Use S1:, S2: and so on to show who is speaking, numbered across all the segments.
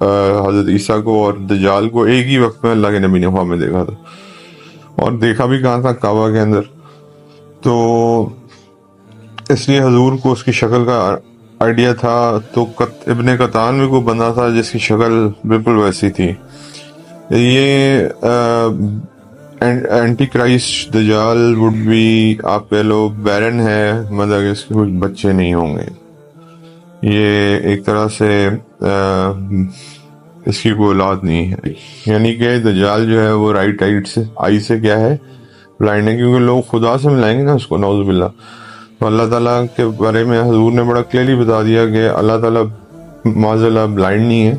S1: حضرت عیسیٰ کو اور دجال کو ایک ہی وقت میں اللہ کے نبی نے خواب میں دیکھا تھا، اور دیکھا بھی کہاں تھا؟ کعبہ کے اندر۔ تو اس لیے حضور کو اس کی شکل کا آئیڈیا تھا، تو ابن قطان بھی کوئی بندہ تھا جس کی شکل بالکل ویسی تھی۔ یہ اینٹی کرائسٹ دجال وڈ بھی آپ کہہ لو بیرن ہے، مطلب اس کے کچھ بچے نہیں ہوں گے۔ یہ ایک طرح سے اس کی کوئی اولاد نہیں ہے، یعنی کہ دجال جو ہے وہ رائٹ آئی سے کیا ہے؟ بلائنڈ ہے، کیونکہ لوگ خدا سے ملائیں گے نا اس کو، نعوذ باللہ۔ تو اللہ تعالیٰ کے بارے میں حضور نے بڑا کلیئرلی بتا دیا کہ اللہ تعالیٰ معاذ اللہ بلائنڈ نہیں ہے،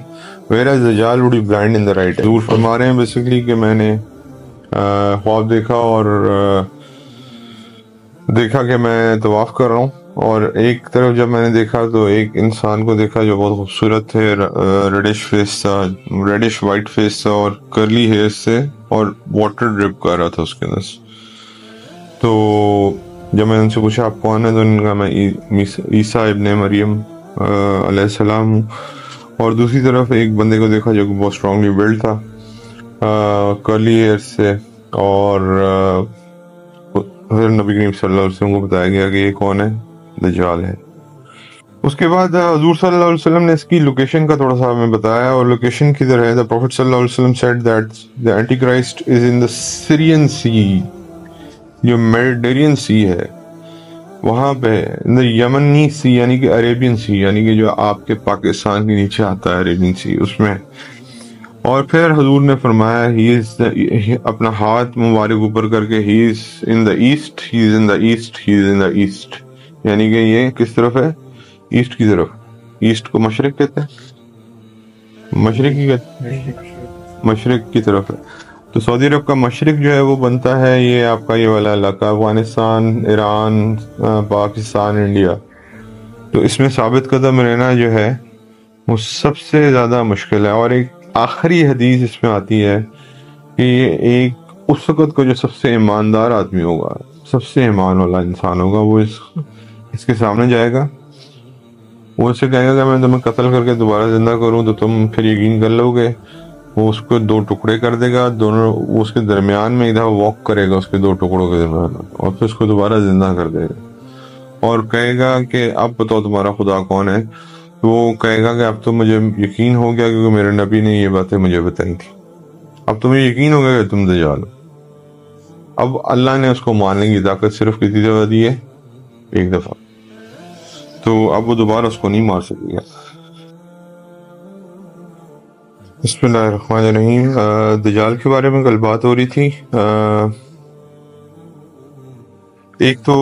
S1: whereas دجال would be blind in the right۔ حضور فرما رہے ہیں بیسیکلی کہ میں نے خواب دیکھا اور دیکھا کہ میں طواف کر رہا ہوں، اور ایک طرف جب میں نے دیکھا تو ایک انسان کو دیکھا جو بہت خوبصورت تھے، ریڈش فیس تھا، ریڈش وائٹ فیس تھا، اور کرلی ہیئر سے، اور واٹر ڈرپ کر رہا تھا اس کے اندر سے۔ تو جب میں ان سے پوچھا آپ کون ہیں، تو انہوں نے کہا میں عیسیٰ ابن مریم علیہ السلام ہوں۔ اور دوسری طرف ایک بندے کو دیکھا جو کہ بہت اسٹرانگلی بلڈ تھا، کرلی ہیئر سے، اور حضرت نبی کریم صلی اللہ علیہ وسلم کو بتایا گیا کہ یہ کون ہے؟ دجال ہے۔ اس کے بعد حضور صلی اللہ علیہ وسلم نے اس کی لوکیشن کا تھوڑا سا ہمیں بتایا، اور لوکیشن کدھر ہے؟ The Prophet صلی اللہ علیہ وسلم said that the Antichrist is in the Syrian Sea، جو میڈیٹرین سی ہے وہاں پہ، یمنی سی یعنی کہ عربین سی، یعنی کہ جو آپ کے پاکستان کے نیچے آتا ہے عربین سی، اس میں۔ اور پھر حضور نے فرمایا اپنا ہاتھ مبارک اوپر کر کے ہی از ان دا ایسٹ، ہی از ان دا ایسٹ، ہی از ان دا ایسٹ، یعنی کہ یہ کس طرف ہے؟ ایسٹ کی طرف۔ ایسٹ کو مشرق کہتے ہیں، مشرق کی کہتے ہیں، مشرق کی طرف ہے۔ تو سعودی عرب کا مشرق جو ہے وہ بنتا ہے یہ آپ کا یہ والا علاقہ، افغانستان، ایران، پاکستان، انڈیا۔ تو اس میں ثابت قدم رہنا جو ہے وہ سب سے زیادہ مشکل ہے۔ اور ایک آخری حدیث اس میں آتی ہے کہ یہ ایک اس وقت کو جو سب سے ایماندار آدمی ہوگا، سب سے ایمان والا انسان ہوگا، وہ اس کے سامنے جائے گا، وہ اسے کہے گا کہ میں تمہیں قتل کر کے دوبارہ زندہ کروں تو تم پھر یقین کر لو گے۔ وہ اس کو دو ٹکڑے کر دے گا، دونوں اس کے درمیان میں ادھر واک کرے گا اس کے دو ٹکڑوں کے درمیان، اور پھر اس کو دوبارہ زندہ کر دے گا، اور کہے گا کہ اب بتاؤ تمہارا خدا کون ہے؟ تو وہ کہے گا کہ اب تو مجھے یقین ہو گیا کیونکہ میرے نبی نے یہ باتیں مجھے بتائی تھی، اب تمہیں یقین ہو گیا کہ تم دجال ہو۔ اب اللہ نے اس کو ماننے کی طاقت صرف کتنی دفعہ دی ہے؟ ایک دفعہ، تو اب وہ دوبارہ اس کو نہیں مار سکے گا۔ بسم اللہ الرحمن الرحیم۔ دجال کے بارے میں کل بات ہو رہی تھی۔ ایک تو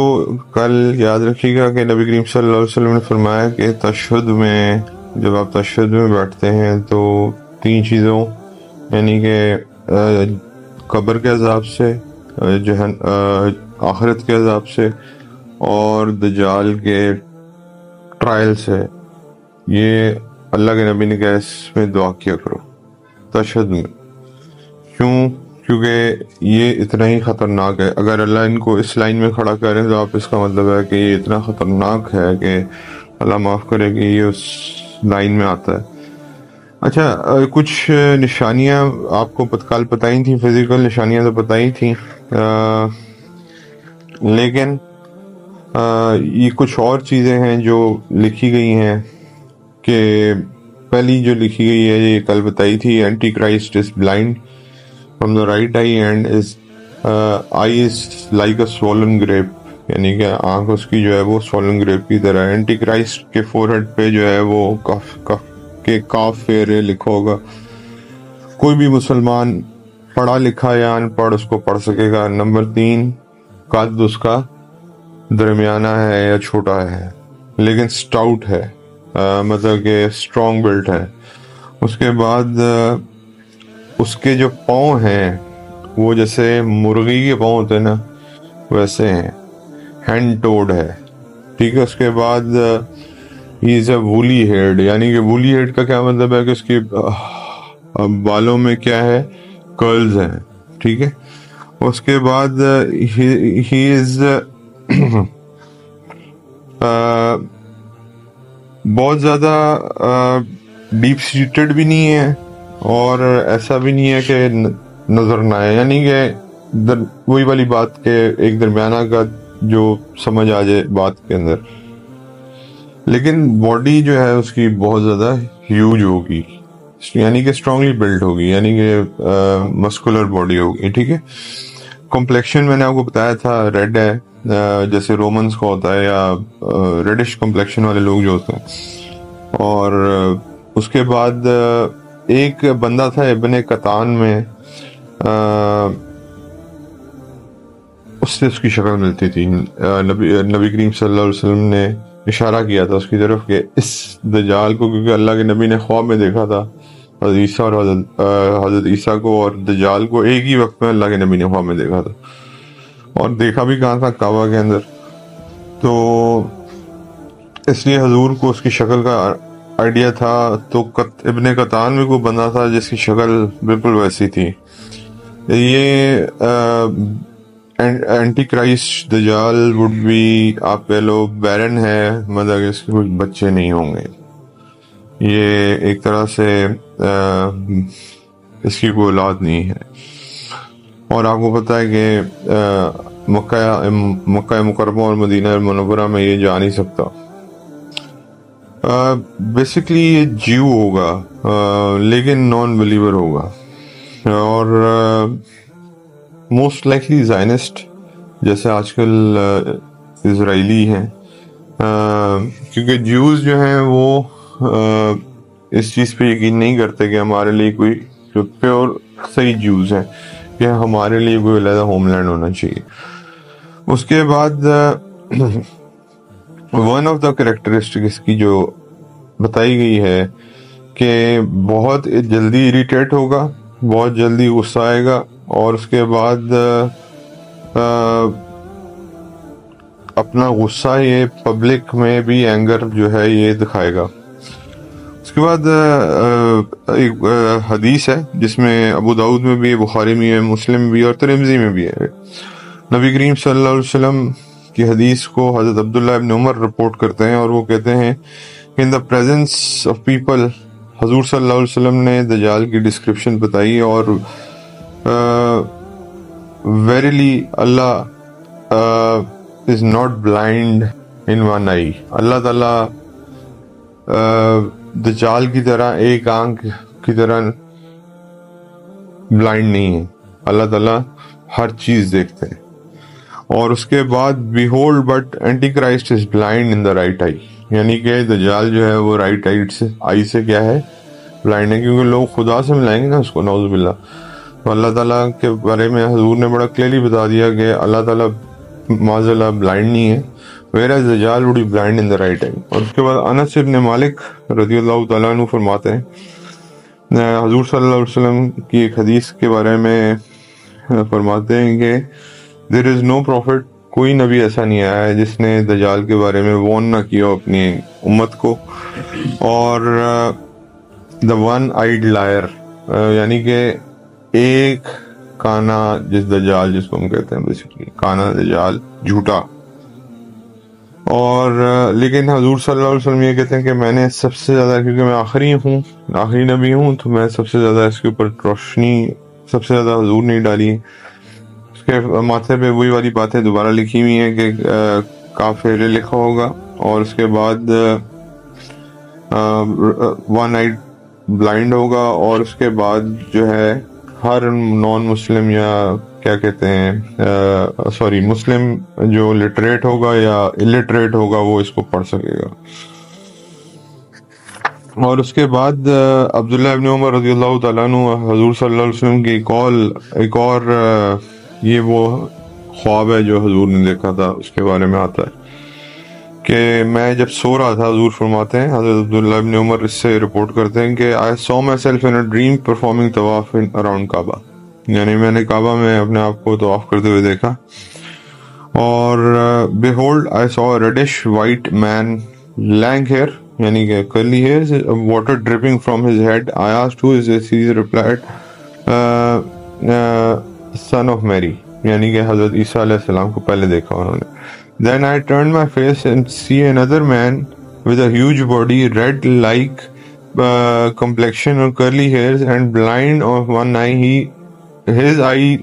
S1: کل یاد رکھیے گا کہ نبی کریم صلی اللہ علیہ وسلم نے فرمایا کہ تشہد میں جب آپ تشہد میں بیٹھتے ہیں تو تین چیزوں، یعنی کہ قبر کے عذاب سے، آخرت کے عذاب سے، اور دجال کے ٹرائل سے، یہ اللہ کے نبی نے کہا اس میں دعا کیا کرو تشہد میں۔ کیونکہ یہ اتنا ہی خطرناک ہے۔ اگر اللہ ان کو اس لائن میں کھڑا کرے تو آپ اس کا مطلب ہے کہ یہ اتنا خطرناک ہے کہ اللہ معاف کرے کہ یہ اس لائن میں آتا ہے۔ اچھا، کچھ نشانیاں آپ کو تکال بتائی تھیں، فزیکل نشانیاں تو بتائی تھیں، لیکن یہ کچھ اور چیزیں ہیں جو لکھی گئی ہیں، کہ پہلی جو لکھی گئی ہے یہ کل بتائی تھی، anti Christ is blind from the right eye and his eye is like a swollen grape، یعنی کہ آنکھ اس کی جو ہے وہ swollen grape کی طرح ہے۔ اینٹی کرائسٹ کے فور ہیڈ پہ جو ہے وہ کاف فیرے لکھا ہوگا۔ کوئی بھی مسلمان پڑھا لکھا یا ان پڑھ اس کو پڑھ سکے گا۔ نمبر 3، قد اس کا درمیانہ ہے یا چھوٹا ہے لیکن سٹاؤٹ ہے، مطلب کہ اسٹرانگ بلٹ ہے۔ اس کے بعد اس کے جو پاؤں ہیں وہ جیسے مرغی کے پاؤں ہوتے ہیں نا ویسے ہیں، ہینڈ ٹوڈ ہے، ٹھیک ہے۔ اس کے بعد ہی از اے وولی ہیڈ، یعنی کہ وولی ہیڈ کا کیا مطلب ہے کہ اس کی بالوں میں کیا ہے؟ کرلز ہیں، ٹھیک ہے۔ اس کے بعد ہی از بہت زیادہ ڈیپ سیٹڈ بھی نہیں ہے اور ایسا بھی نہیں ہے کہ نظر نہ آئے، یعنی کہ وہی والی بات کہ ایک درمیانہ کا جو سمجھ آ جائے بات کے اندر، لیکن باڈی جو ہے اس کی بہت زیادہ ہیوج ہوگی، یعنی کہ اسٹرانگلی بلڈ ہوگی، یعنی کہ مسکولر باڈی ہوگی، ٹھیک ہے۔ کمپلیکشن میں نے آپ کو بتایا تھا ریڈ ہے، جیسے رومنز کا ہوتا ہے، یا ریڈش کمپلیکشن والے لوگ جو ہوتے ہیں۔ اور اس کے بعد ایک بندہ تھا ابن قطان میں، اس سے اس کی شکل ملتی تھی، نبی کریم صلی اللہ علیہ وسلم نے اشارہ کیا تھا اس کی طرف کہ اس دجال کو، کیونکہ اللہ کے نبی نے خواب میں دیکھا تھا حضرت عیسیٰ اور حضرت عیسیٰ کو اور دجال کو ایک ہی وقت میں اللہ کے نبی نے خواب میں دیکھا تھا، اور دیکھا بھی کہاں تھا؟ کعبہ کے اندر۔ تو اس لیے حضور کو اس کی شکل کا آئیڈیا تھا، تو ابن قطان میں کوئی بندہ تھا جس کی شکل بالکل ویسی تھی۔ یہ اینٹی کرائسٹ دجال وڈ بھی، آپ کہہ لو بیرن ہے، مطلب اس کے کچھ بچے نہیں ہوں گے، یہ ایک طرح سے اس کی کوئی اولاد نہیں ہے۔ اور آپ کو پتہ ہے کہ مکہ مکرمہ اور مدینہ منورہ میں یہ جا نہیں سکتا۔ بیسکلی یہ جیو ہوگا، لیکن نان بلیور ہوگا، اور موسٹ لائکلی زائنسٹ، جیسے آج کل اسرائیلی ہیں، کیونکہ جیوز جو ہیں وہ اس چیز پہ یقین نہیں کرتے کہ ہمارے لیے کوئی جو پیور صحیح جیوز ہیں کہ ہمارے لیے کوئی علیحدہ ہوم لینڈ ہونا چاہیے۔ اس کے بعد ون آف دا کریکٹرسٹکس کی جو بتائی گئی ہے کہ بہت جلدی اریٹیٹ ہوگا، بہت جلدی غصہ آئے گا، اور اس کے بعد اپنا غصہ یہ پبلک میں بھی اینگر جو ہے یہ دکھائے گا۔ اس کے بعد ایک حدیث ہے جس میں ابو داؤد میں بھی ہے، بخاری میں ہے، مسلم بھی اور ترمذی میں بھی ہے۔ نبی کریم صلی اللہ علیہ وسلم کی حدیث کو حضرت عبداللہ ابن عمر رپورٹ کرتے ہیں، اور وہ کہتے ہیں کہ ان دا پریزنس آف پیپل، حضور صلی اللہ علیہ وسلم نے دجال کی ڈسکرپشن بتائی، اور verily Allah is not blind in one eye, Allah تعالیٰ دجال کی طرح ایک آنکھ کی طرح بلائنڈ نہیں ہے، اللہ تعالیٰ ہر چیز دیکھتے ہیں۔ اور اس کے بعد behold but anti Christ is blind in the right eye, یعنی کہ دجال جو ہے وہ رائٹ آئی سے کیا ہے؟ بلائنڈ ہے، کیونکہ لوگ خدا سے ملائیں گے نا اس کو، نعوذ باللہ۔ تو اللہ تعالیٰ کے بارے میں حضور نے بڑا کلیئرلی بتا دیا کہ اللہ تعالیٰ معاذ اللہ بلائنڈ نہیں ہے، whereas دجال would be blind in the right eye۔ اور اس کے بعد انس ابن مالک رضی اللہ تعالیٰ عنہ فرماتے ہیں، حضور صلی اللہ علیہ وسلم کی ایک حدیث کے بارے میں فرماتے ہیں کہ there is no prophet، کوئی نبی ایسا نہیں آیا ہے جس نے دجال کے بارے میں وارن نہ کیا ہو اپنی امت کو۔ اور the one eyed liar، یعنی کہ ایک کانا جس دجال، جس کو ہم کہتے ہیں بیسیکلی کانا دجال، جھوٹا۔ اور لیکن حضور صلی اللہ علیہ وسلم یہ کہتے ہیں کہ میں نے سب سے زیادہ، کیونکہ میں آخری نبی ہوں، تو میں سب سے زیادہ اس کے اوپر روشنی سب سے زیادہ حضور نے ڈالی ہے۔ اس کے ماتھے پہ وہی والی باتیں دوبارہ لکھی ہوئی ہیں کہ کافر لکھا ہوگا، اور اس کے بعد ون آئیڈ بلائنڈ ہوگا، اور اس کے بعد جو ہے ہر نان مسلم، یا کیا کہتے ہیں مسلم جو لٹریٹ ہوگا یا الٹریٹ ہوگا وہ اس کو پڑھ سکے گا۔ اور اس کے بعد عبداللہ ابن عمر رضی اللہ تعالیٰ عنہ، حضور صلی اللہ علیہ وسلم کی ایک اور یہ وہ خواب ہے جو حضور نے دیکھا تھا، اس کے بارے میں آتا ہے کہ میں جب سو رہا تھا، حضور فرماتے ہیں، حضرت عبداللہ ابن عمر اس سے رپورٹ کرتے ہیں کہ I saw myself in a dream performing طواف around کعبہ، یعنی میں نے کعبہ میں اپنے آپ کو طواف کرتے ہوئے دیکھا۔ اور behold I saw a reddish white man lang hair، یعنی کہ curly hairs, water dripping from his head. I asked who is this? He replied son of Mary، یعنی کہ حضرت عیسیٰ علیہ السلام کو پہلے دیکھا انہوں نے۔ Then I turned my face and see another man with a huge body, red like complexion or curly hairs and blind of one eye. His eye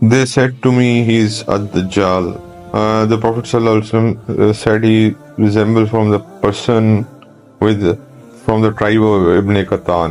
S1: They said to me, he's ad-Dajjal. The Prophet ﷺ said he resembles from the person from the tribe of Ibn Qatan.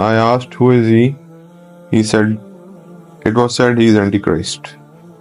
S1: I asked who is he? He said, it was said he is Antichrist,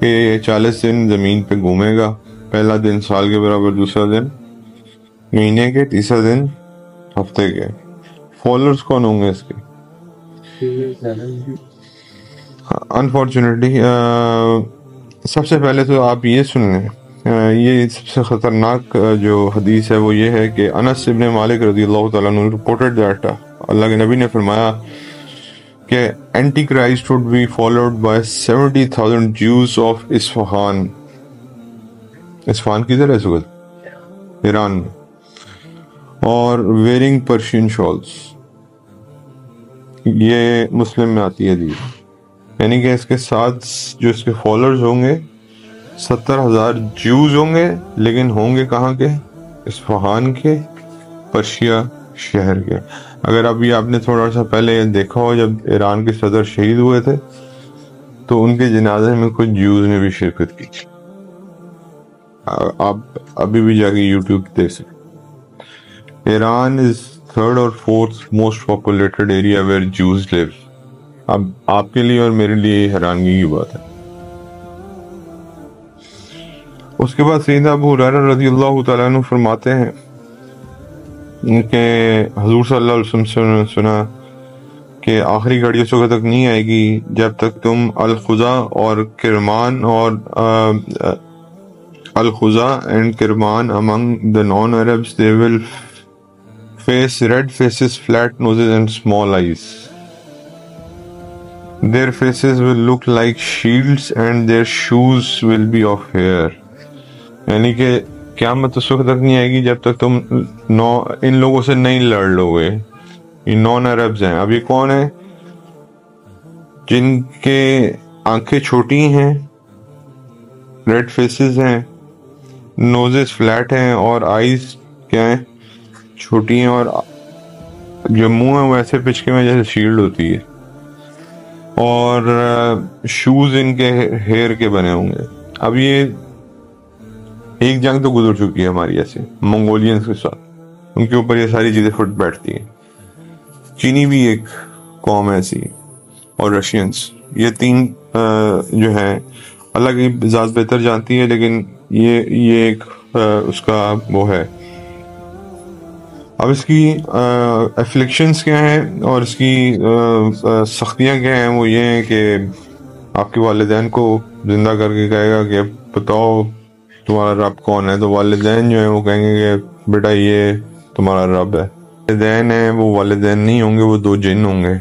S1: کہ یہ 40 دن زمین پہ گھومے گا، پہلا دن سال کے برابر، دوسرا دن مہینے کے، تیسرا دن ہفتے کے۔ فالوورز کون ہوں گے اس کے؟ انفارچونیٹلی سب سے پہلے تو آپ یہ سن لیں، یہ سب سے خطرناک جو حدیث ہے وہ یہ ہے کہ انس ابن مالک رضی اللہ تعالیٰ عنہ رپورٹڈ دیٹ اللہ کے نبی نے فرمایا کہ Antichrist would be followed by 70,000 Jews of Isfahan. Isfahan کدھر ہے سگت؟ ایران میں، اور ویئرنگ پرشین شالز، یہ مسلم میں آتی ہے حدیث، یعنی کہ اس کے ساتھ جو اس کے فالوورز ہوں گے 70,000 جیوز ہوں گے، لیکن ہوں گے کہاں کے؟ اصفہان کے، پرشیا شہر کے۔ اگر ابھی آپ نے تھوڑا سا پہلے دیکھا ہو جب ایران کے صدر شہید ہوئے تھے تو ان کے جنازے میں کچھ جیوز نے بھی شرکت کی تھی، آپ ابھی بھی جا کے یوٹیوب دیکھ سکتے۔ ایران از تھرڈ اور fourth most populated area where Jews live. اب آپ کے لیے اور میرے لیے حیرانگی کی بات ہے۔ اس کے بعد سیدنا ابو ہریرہ رضی اللہ تعالیٰ عنہ فرماتے ہیں کہ حضور صلی اللہ علیہ وسلم سے سنا کہ آخری گھڑی اس وقت تک نہیں آئے گی جب تک تم الخزا اور کرمان اور الخزا and کرمان among the non-Arabs they will face red faces, flat noses and small eyes. Their faces will look like shields and their shoes will be of hair. یعنی کہ قیامت اس وقت تک نہیں آئے گی جب تک تم ان لوگوں سے نہیں لڑ لو گے۔ یہ نان عربز ہیں۔ اب یہ کون ہیں؟ جن کے آنکھیں چھوٹی ہیں، ریڈ فیسز ہیں، نوزز فلیٹ ہیں، اور آئیز کیا ہیں؟ چھوٹی ہیں، اور جو منہ ہے وہ ایسے پچکے میں جیسے شیلڈ ہوتی ہے، اور شوز ان کے ہیئر کے بنے ہوں گے۔ اب یہ ایک جنگ تو گزر چکی ہے ہماری ایسے منگولینز کے ساتھ، ان کے اوپر یہ ساری چیزیں فٹ بیٹھتی ہیں۔ چینی بھی ایک قوم ہے ایسی، اور رشینز، یہ تین جو ہیں اللہ کی ذات بہتر جانتی ہے، لیکن یہ ایک اس کا وہ ہے۔ اب اس کی افلکشنز کیا ہیں اور اس کی سختیاں کیا ہیں؟ وہ یہ ہیں کہ آپ کے والدین کو زندہ کر کے کہے گا کہ بتاؤ تمہارا رب کون ہے، تو والدین جو ہیں وہ کہیں گے کہ بیٹا یہ تمہارا رب ہے۔ والدین ہیں وہ والدین نہیں ہوں گے، وہ دو جن ہوں گے،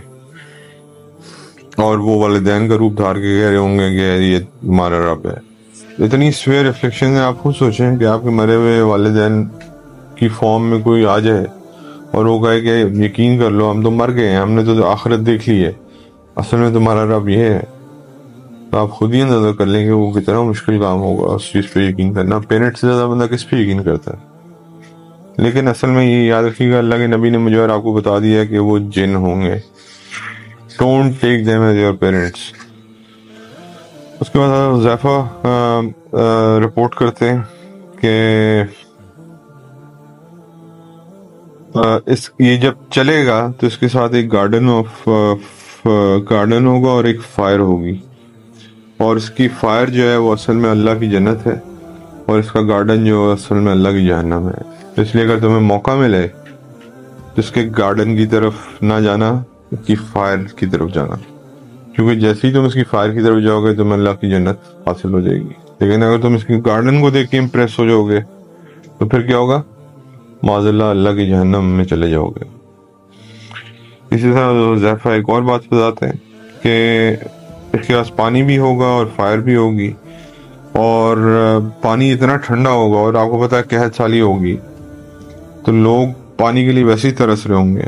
S1: اور وہ والدین کا روپ دھار کے کہہ رہے ہوں گے کہ یہ تمہارا رب ہے۔ اتنی سویر ریفلیکشن ہے، آپ خود سوچیں کہ آپ کے مرے ہوئے والدین کی فارم میں کوئی آ جائے اور وہ کہے کہ یقین کر لو ہم تو مر گئے ہیں، ہم نے تو آخرت دیکھ لی ہے، اصل میں تمہارا رب یہ ہے، تو آپ خود ہی اندازہ کر لیں کہ وہ کتنا مشکل کام ہوگا اس چیز پہ یقین کرنا۔ پیرنٹ سے زیادہ بندہ کس پہ یقین کرتا ہے؟ لیکن اصل میں یہ یاد رکھیے گا، اللہ کے نبی نے مجھے اور آپ کو بتا دیا کہ وہ جن ہوں گے۔ Don't take them as your parents۔ اس کے بعد حذیفہ رپورٹ کرتے ہیں کہ یہ جب چلے گا تو اس کے ساتھ ایک گارڈن ہوگا اور ایک فائر ہوگی، اور اس کی فائر جو ہے وہ اصل میں اللہ کی جنت ہے، اور اس کا گارڈن جو ہے اصل میں اللہ کی جہنم ہے۔ اس لیے اگر تمہیں موقع ملے تو اس کے گارڈن کی طرف نہ جانا، اس کی فائر کی طرف جانا، کیونکہ جیسے ہی تم اس کی فائر کی طرف جاؤ گے تمہیں اللہ کی جنت حاصل ہو جائے گی۔ لیکن اگر تم اس کی گارڈن کو دیکھ کے امپریس ہو جاؤ گے تو پھر کیا ہوگا؟ معاذ اللہ کی جہنم میں چلے جاؤ گے۔ اسی طرح حذیفہ ایک اور بات بتاتے ہیں کہ اس کے پاس پانی بھی ہوگا اور فائر بھی ہوگی، اور پانی اتنا ٹھنڈا ہوگا، اور آپ کو پتا ہے قحط سالی ہوگی تو لوگ پانی کے لیے ویسے ہی ترس رہے ہوں گے،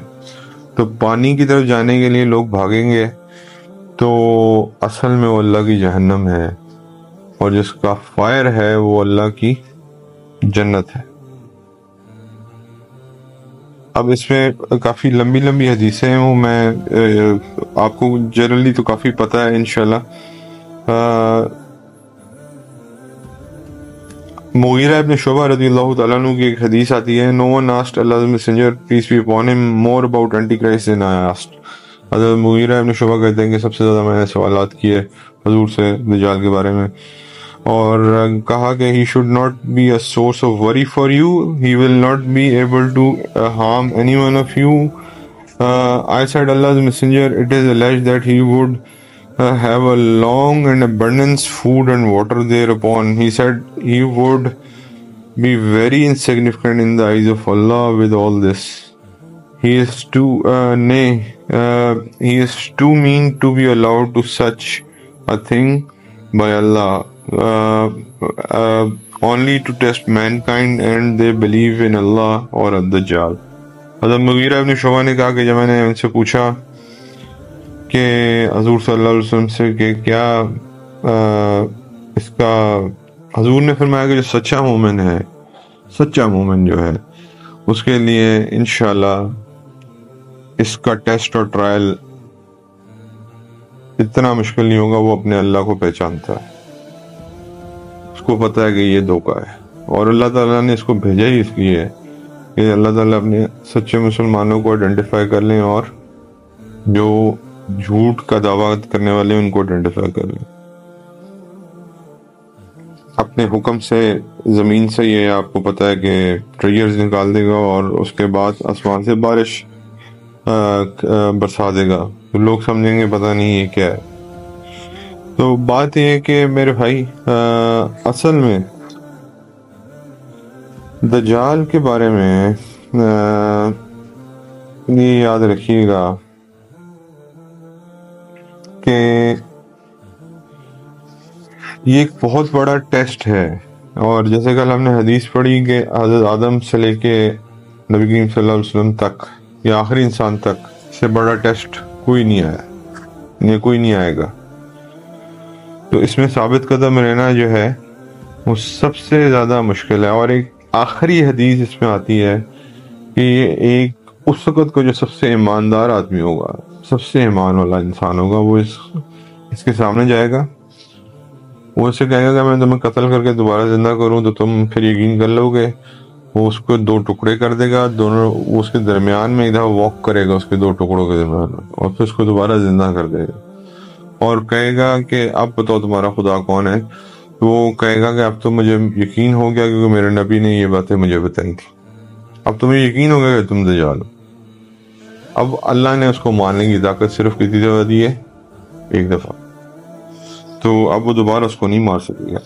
S1: تو پانی کی طرف جانے کے لیے لوگ بھاگیں گے، تو اصل میں وہ اللہ کی جہنم ہے، اور جس کا فائر ہے وہ اللہ کی جنت ہے۔ اب اس میں کافی لمبی لمبی حدیثیں ہیں، وہ میں آپ کو جنرلی تو کافی پتہ ہے انشاءاللہ۔ مغیرہ ابن شعبہ رضی اللہ تعالیٰ عنہ کی ایک حدیث آتی ہے، No one asked Allah's messenger peace be upon him more about Antichrist than I asked۔ حضرت مغیرہ ابن شعبہ کہتے ہیں کہ سب سے زیادہ میں نے سوالات کیے حضور سے دجال کے بارے میں، اور کہا کہ he should not be a source of worry for you, he will not be able to harm any one of you. I said, Allah's messenger, it is alleged that he would have a long and abundance food and water thereupon. He said he would be very insignificant in the eyes of Allah with all this. He is he is too mean to be allowed to such a thing by Allah, only to test mankind, and they believe in Allah or ad-Dajjal. حضرت مغیرہ ابن شعبہ نے کہا کہ جب میں نے ان سے پوچھا کہ حضور صلی اللہ علیہ وسلم سے کہ کیا اس کا، حضور نے فرمایا کہ جو سچا مومن ہے، سچا مومن جو ہے اس کے لیے انشاءاللہ اس کا ٹیسٹ اور ٹرائل اتنا مشکل نہیں ہوگا، وہ اپنے اللہ کو پہچانتا ہے، اس کو پتہ ہے کہ یہ دھوکہ ہے، اور اللہ تعالیٰ نے اس کو بھیجا ہی اس لیے کہ اللہ تعالیٰ اپنے سچے مسلمانوں کو آئیڈینٹیفائی کر لیں اور جو جھوٹ کا دعویٰ کرنے والے ان کو آئیڈینٹیفائی کر لیں۔ اپنے حکم سے زمین سے یہ آپ کو پتہ ہے کہ ٹریئرز نکال دے گا اور اس کے بعد آسمان سے بارش برسا دے گا، تو لوگ سمجھیں گے پتہ نہیں یہ کیا ہے۔ تو بات یہ ہے کہ میرے بھائی اصل میں دجال کے بارے میں یہ یاد رکھیے گا کہ یہ ایک بہت بڑا ٹیسٹ ہے، اور جیسے کل ہم نے حدیث پڑھی کہ حضرت آدم سے لے کے نبی کریم صلی اللہ علیہ وسلم تک یا آخری انسان تک سے بڑا ٹیسٹ کوئی نہیں آیا، یہ کوئی نہیں آئے گا، تو اس میں ثابت قدم رہنا جو ہے وہ سب سے زیادہ مشکل ہے۔ اور ایک آخری حدیث اس میں آتی ہے کہ یہ ایک اس وقت کو جو سب سے ایماندار آدمی ہوگا، سب سے ایمان والا انسان ہوگا، وہ اس کے سامنے جائے گا، وہ اسے کہے گا کہ میں تمہیں قتل کر کے دوبارہ زندہ کروں تو تم پھر یقین کر لو گے، وہ اس کو دو ٹکڑے کر دے گا، دونوں وہ اس کے درمیان میں ادھر واک کرے گا اس کے دو ٹکڑوں کے درمیان میں، اور پھر اس کو دوبارہ زندہ کر دے گا اور کہے گا کہ اب بتاؤ تمہارا خدا کون ہے، تو وہ کہے گا کہ اب تو مجھے یقین ہو گیا کیونکہ میرے نبی نے یہ باتیں مجھے بتائی تھی، اب تمہیں یقین ہو گیا کہ تم دجال ہو۔ اب اللہ نے اس کو ماننے کی طاقت صرف کتنی دفعہ دی ہے؟ ایک دفعہ، تو اب وہ دوبارہ اس کو نہیں مار سکے گا۔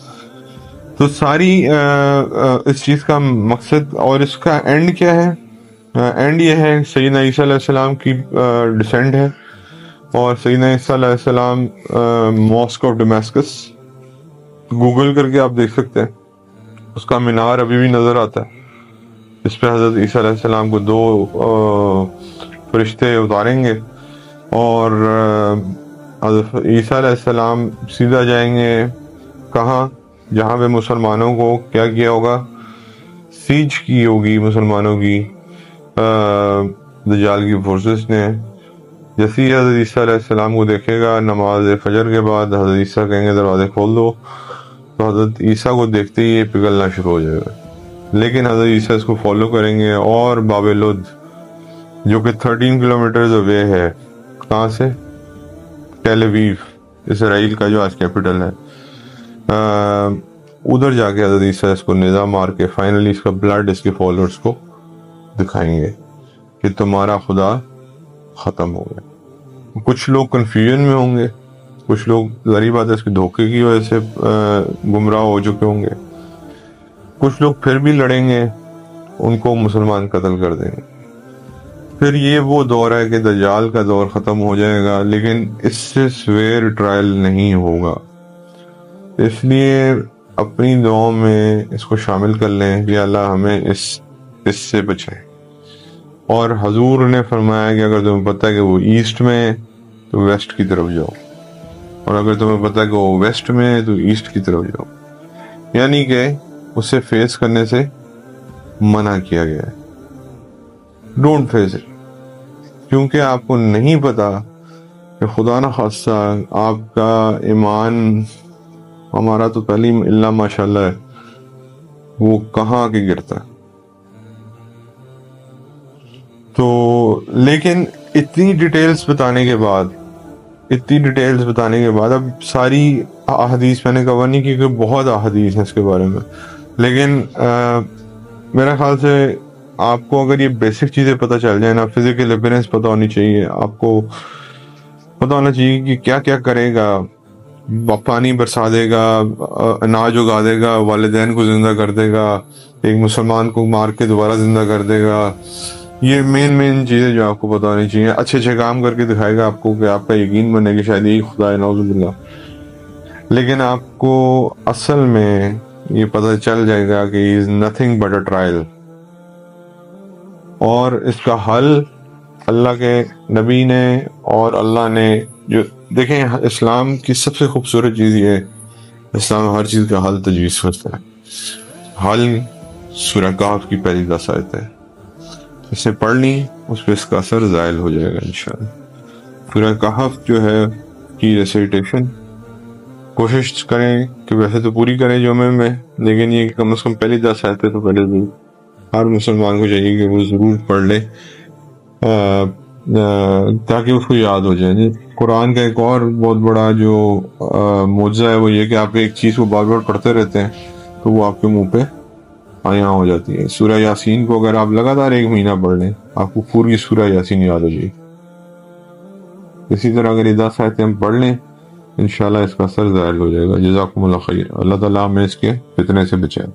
S1: تو ساری اس چیز کا مقصد اور اس کا اینڈ کیا ہے؟ اینڈ یہ ہے سیدنا عیسیٰ علیہ السلام کی ڈسینڈ ہے، اور سیدنا عیسیٰ علیہ السلام ماسک آف ڈیماسکس گوگل کر کے آپ دیکھ سکتے ہیں، اس کا مینار ابھی بھی نظر آتا ہے، اس پہ حضرت عیسیٰ علیہ السلام کو دو فرشتے اتاریں گے، اور حضرت عیسیٰ علیہ السلام سیدھا جائیں گے کہاں؟ جہاں پہ مسلمانوں کو کیا کیا ہوگا؟ سیج کی ہوگی مسلمانوں کی دجال کی فورسز نے۔ جیسے ہی حضرت عیسیٰ علیہ السلام کو دیکھے گا نماز فجر کے بعد، حضرت عیسیٰ کہیں گے دروازے کھول دو، تو حضرت عیسیٰ کو دیکھتے ہی یہ پگھلنا شروع ہو جائے گا، لیکن حضرت عیسیٰ اس کو فالو کریں گے، اور باب لد جو کہ 13 کلومیٹرز اوے ہے، کہاں سے؟ ٹیل اویو، اسرائیل کا جو آج کیپٹل ہے، ادھر جا کے حضرت عیسیٰ اس کو نیزہ مار کے فائنلی اس کا بلڈ اس کے فالوورز کو دکھائیں گے کہ تمہارا خدا ختم ہو گیا۔ کچھ لوگ کنفیوژن میں ہوں گے، کچھ لوگ ظاہری بات ہے اس کے دھوکے کی وجہ سے گمراہ ہو چکے ہوں گے، کچھ لوگ پھر بھی لڑیں گے، ان کو مسلمان قتل کر دیں گے۔ پھر یہ وہ دور ہے کہ دجال کا دور ختم ہو جائے گا، لیکن اس سے سویر ٹرائل نہیں ہوگا، اس لیے اپنی دعاؤں میں اس کو شامل کر لیں کہ اللہ ہمیں اس سے بچائے۔ اور حضور نے فرمایا کہ اگر تمہیں پتہ ہے کہ وہ ایسٹ میں ہے تو ویسٹ کی طرف جاؤ، اور اگر تمہیں پتہ ہے کہ وہ ویسٹ میں ہے تو ایسٹ کی طرف جاؤ، یعنی کہ اسے فیس کرنے سے منع کیا گیا ہے۔ ڈونٹ فیس اٹ، کیونکہ آپ کو نہیں پتا کہ خدا نہ خاصہ آپ کا ایمان، ہمارا تو پہلی اللہ ماشاءاللہ ہے، وہ کہاں کے گرتا ہے۔ تو لیکن اتنی ڈیٹیلز بتانے کے بعد اب ساری احادیث میں نے کور نہیں کی کیونکہ بہت احادیث ہیں اس کے بارے میں، لیکن میرا خیال سے آپ کو اگر یہ بیسک چیزیں پتہ چل جائیں نا، فزیکل اپیرنس پتہ ہونی چاہیے، آپ کو پتہ ہونا چاہیے کہ کیا کیا کرے گا، پانی برسا دے گا، اناج اگا دے گا، والدین کو زندہ کر دے گا، ایک مسلمان کو مار کے دوبارہ زندہ کر دے گا، یہ مین چیزیں جو آپ کو پتہ ہونی چاہیے، اچھے کام کر کے دکھائے گا آپ کو کہ آپ کا یقین بنے کہ شاید یہی خدا ہے، نعوذ باللہ، لیکن آپ کو اصل میں یہ پتہ چل جائے گا کہ he is nothing but a trial، اور اس کا حل اللہ کے نبی نے اور اللہ نے جو دیکھیں، اسلام کی سب سے خوبصورت چیز یہ ہے، اسلام ہر چیز کا حل تجویز کرتا ہے۔ حل سورہ کہف کی پہلی 10 آیت ہے، اسے پڑھ لی، اس پہ اس کا اثر زائل ہو جائے گا انشاءاللہ۔ سورہ کہف جو ہے کی ریسائٹیشن کوشش کریں کہ ویسے تو پوری کریں جمعے میں، لیکن یہ کم از کم پہلی 10 آیتیں تو پہلے ضرور ہر مسلمان کو چاہیے کہ وہ ضرور پڑھ لے تاکہ اس کو یاد ہو جائے۔ قرآن کا ایک اور بہت بڑا جو معجزہ ہے وہ یہ کہ آپ ایک چیز کو بار بار پڑھتے رہتے ہیں تو وہ آپ کے منہ پہ آیاں ہو جاتی ہے۔ سورہ یاسین کو اگر آپ لگاتار 1 مہینہ پڑھ لیں، آپ کو پوری سورہ یاسین یاد ہو جائے گی۔ اسی طرح اگر یہ 10 آیتیں ہم پڑھ لیں، انشاءاللہ اس کا اثر ظاہر ہو جائے گا۔ جزاکم اللہ خیر، اللہ تعالیٰ ہمیں اس کے فتنے سے بچائے۔